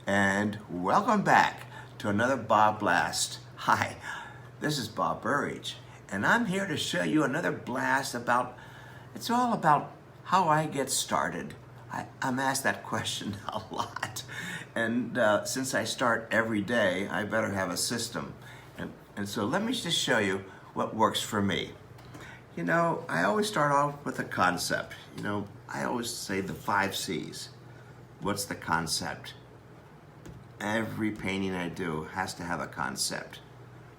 and welcome back to another BobBlast. Hi, this is Bob Burridge, and I'm here to show you another blast about, it's all about how I get started. I'm asked that question a lot, and since I start every day, I better have a system. And so let me just show you what works for me. You know, I always start off with a concept. You know, I always say the 5 C's. What's the concept? Every painting I do has to have a concept.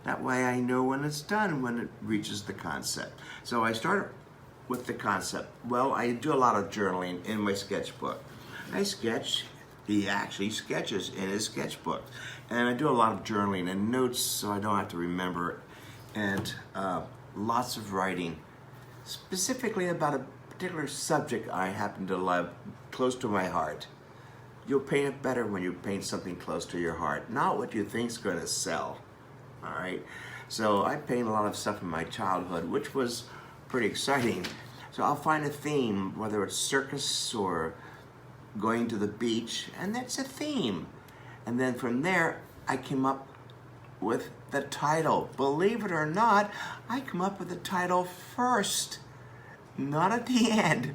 That way I know when it's done, when it reaches the concept. So I start with the concept. Well, I do a lot of journaling in my sketchbook. I sketch, he actually sketches in his sketchbook. And I do a lot of journaling and notes so I don't have to remember it. And lots of writing, specifically about a particular subject I happen to love, close to my heart. You'll paint it better when you paint something close to your heart, not what you think's going to sell. All right. So I paint a lot of stuff in my childhood, which was pretty exciting. So I'll find a theme, whether it's circus or going to the beach, and that's a theme. And then from there, I came up with the title. Believe it or not, I come up with the title first, not at the end.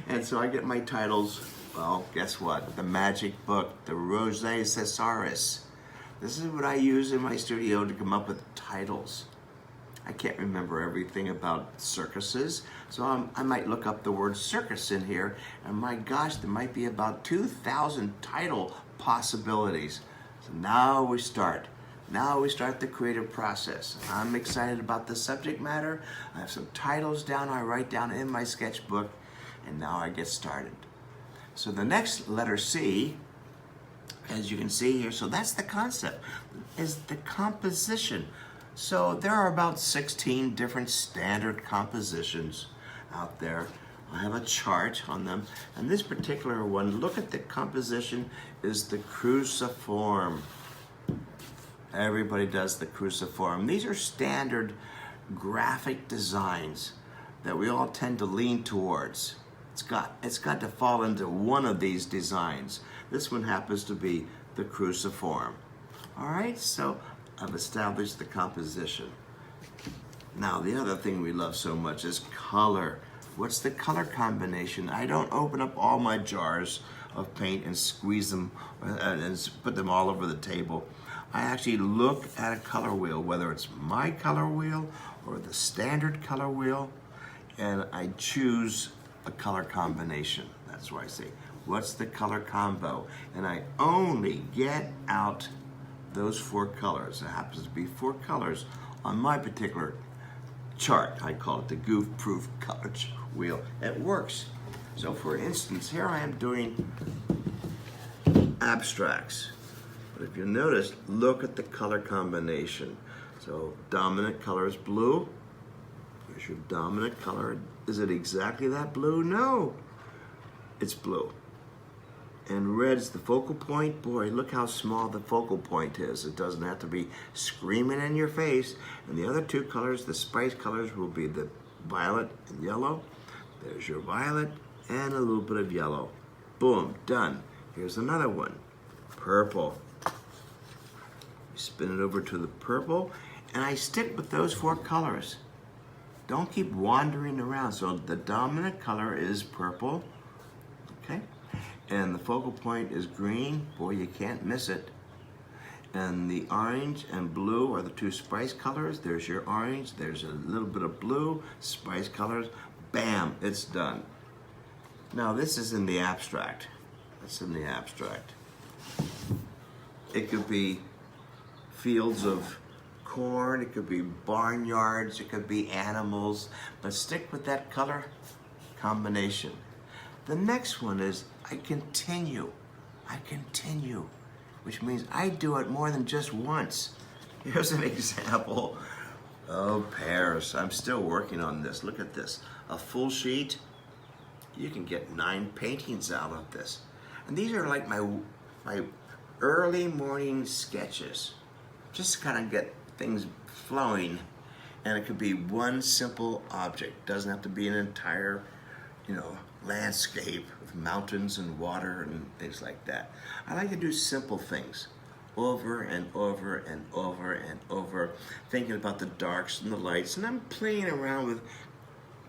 And so I get my titles. Well, guess what? The magic book, the Rose Thesaurus. This is what I use in my studio to come up with titles. I can't remember everything about circuses, so I might look up the word circus in here, and my gosh, there might be about 2,000 title possibilities. So now we start. Now we start the creative process. I'm excited about the subject matter. I have some titles down I write down in my sketchbook, and now I get started. So the next letter C, as you can see here, so that's the concept, is the composition. So there are about 16 different standard compositions out there. I have a chart on them, and this particular one, look at the composition, is the cruciform. Everybody does the cruciform. These are standard graphic designs that we all tend to lean towards. It's got to fall into one of these designs. This one happens to be the cruciform. All right, so I've established the composition. Now, the other thing we love so much is color. What's the color combination? I don't open up all my jars of paint and squeeze them and put them all over the table. I actually look at a color wheel, whether it's my color wheel or the standard color wheel, and I choose a color combination. That's why I say, what's the color combo? And I only get out those 4 colors. It happens to be 4 colors on my particular chart. I call it the goof-proof color wheel. It works. So for instance, here I am doing abstracts. But if you notice, look at the color combination. So dominant color is blue. Here's your dominant color. Is it exactly that blue? No, it's blue. And red's the focal point. Boy, look how small the focal point is. It doesn't have to be screaming in your face. And the other 2 colors, the spice colors, will be the violet and yellow. There's your violet and a little bit of yellow. Boom, done. Here's another one, purple. You spin it over to the purple, and I stick with those 4 colors. Don't keep wandering around. So the dominant color is purple, okay? And the focal point is green. Boy, you can't miss it. And the orange and blue are the 2 spice colors. There's your orange, there's a little bit of blue, spice colors. Bam, it's done. Now this is in the abstract. That's in the abstract. It could be fields of corn, it could be barnyards, it could be animals, but stick with that color combination. The next one is I continue, which means I do it more than just once. Here's an example of pears. I'm still working on this. Look at this, a full sheet. You can get 9 paintings out of this. And these are like my early morning sketches. Just kind of get things flowing, and it could be one simple object. Doesn't have to be an entire landscape with mountains and water and things like that. I like to do simple things over and over and over and over, thinking about the darks and the lights, and I'm playing around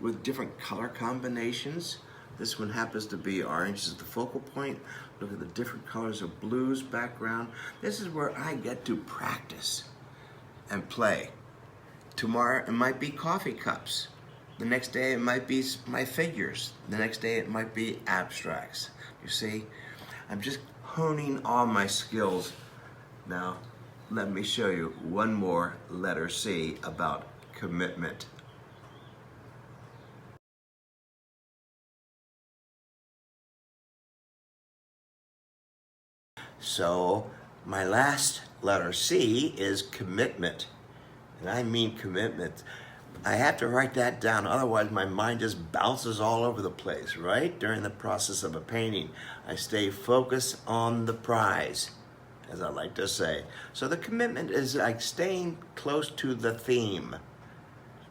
with different color combinations. This one happens to be orange as the focal point. Look at the different colors of blues background. This is where I get to practice and play. Tomorrow it might be coffee cups. The next day it might be my figures. The next day it might be abstracts. You see, I'm just honing all my skills. Now, let me show you one more letter C about commitment. So, my last letter C is commitment. And I mean commitment. I have to write that down, otherwise my mind just bounces all over the place, right? During the process of a painting, I stay focused on the prize, as I like to say. So the commitment is like staying close to the theme.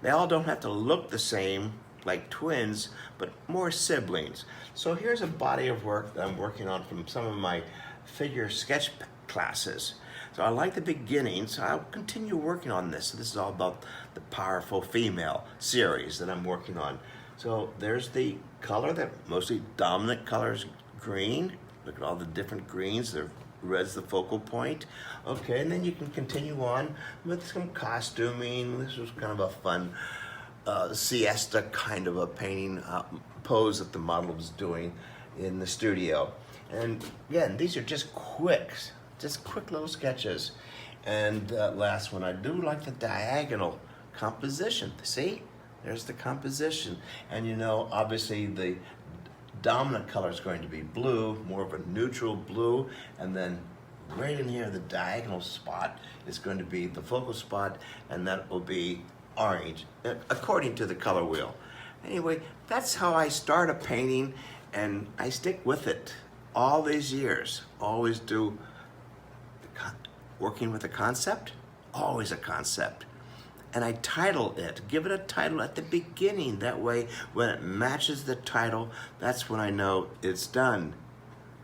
They all don't have to look the same, like twins, but more siblings. So here's a body of work that I'm working on from some of my figure sketch classes. So I like the beginning, so I'll continue working on this. So this is all about the powerful female series that I'm working on. So there's the color, that mostly dominant color is green. Look at all the different greens. The red's the focal point. Okay, and then you can continue on with some costuming. This was kind of a fun siesta kind of a painting pose that the model was doing in the studio. And again, these are just quick little sketches. And last one, I do like the diagonal composition. See, there's the composition. And obviously the dominant color is going to be blue, more of a neutral blue. And then right in here, the diagonal spot is going to be the focal spot, and that will be orange, according to the color wheel. Anyway, that's how I start a painting, and I stick with it all these years. Always do working with a concept, always a concept. And I title it, give it a title at the beginning. That way, when it matches the title, that's when I know it's done.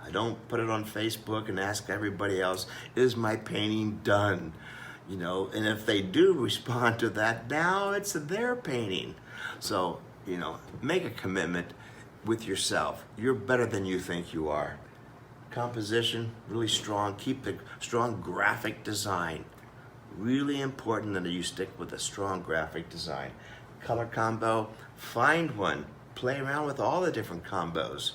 I don't put it on Facebook and ask everybody else, is my painting done? And if they do respond to that, now it's their painting. So, make a commitment with yourself. You're better than you think you are. Composition, really strong. Keep the strong graphic design. Really important that you stick with a strong graphic design. Color combo, find one. Play around with all the different combos,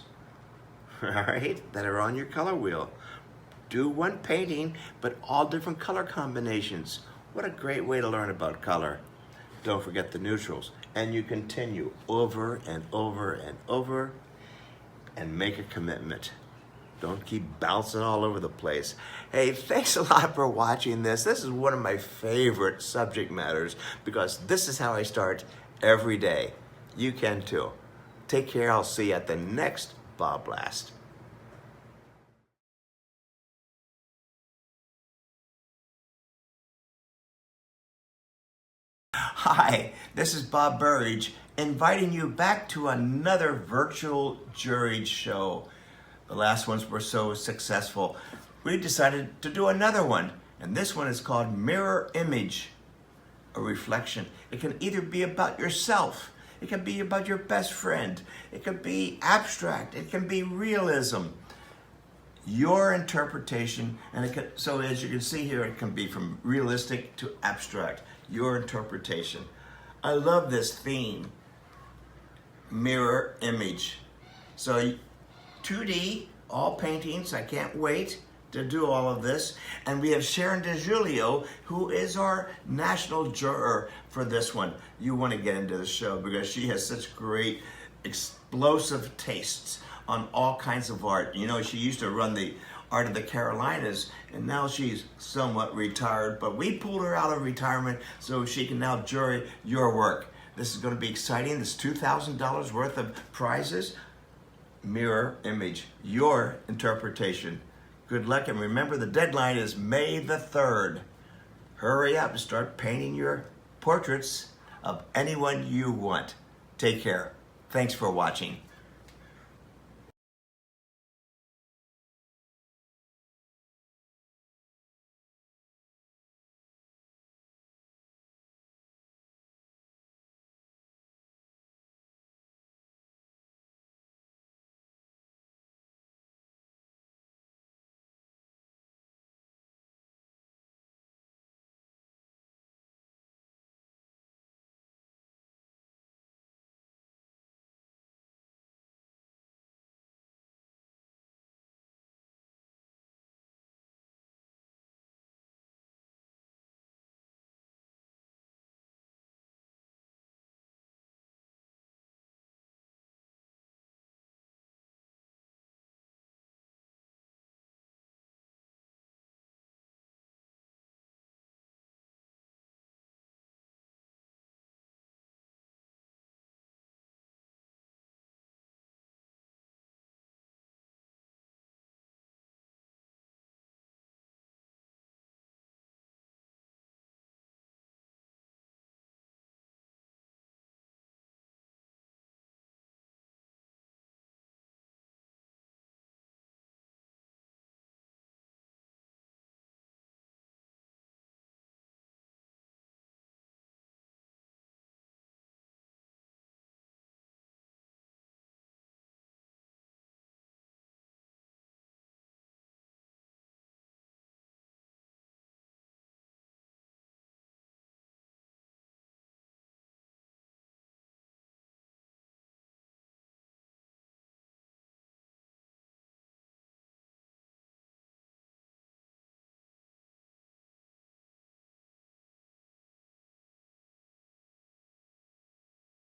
all right, that are on your color wheel. Do one painting, but all different color combinations. What a great way to learn about color. Don't forget the neutrals. And you continue over and over and over and make a commitment. Don't keep bouncing all over the place. Hey, thanks a lot for watching this. This is one of my favorite subject matters because this is how I start every day. You can too. Take care. I'll see you at the next BobBlast. Hi, this is Bob Burridge inviting you back to another virtual juried show. The last ones were so successful, we decided to do another one. And this one is called Mirror Image, a reflection. It can either be about yourself, it can be about your best friend, it can be abstract, it can be realism. Your interpretation, and so as you can see here, it can be from realistic to abstract. Your interpretation. I love this theme, mirror image. So 2D, all paintings. I can't wait to do all of this. And we have Sharon DeGiulio, who is our national juror for this one. You want to get into the show because she has such great explosive tastes on all kinds of art. She used to run the Art of the Carolinas, and now she's somewhat retired, but we pulled her out of retirement so she can now jury your work. This is going to be exciting. This $2,000 worth of prizes. Mirror image, your interpretation. Good luck, and remember the deadline is May the 3rd. Hurry up and start painting your portraits of anyone you want. Take care. Thanks for watching.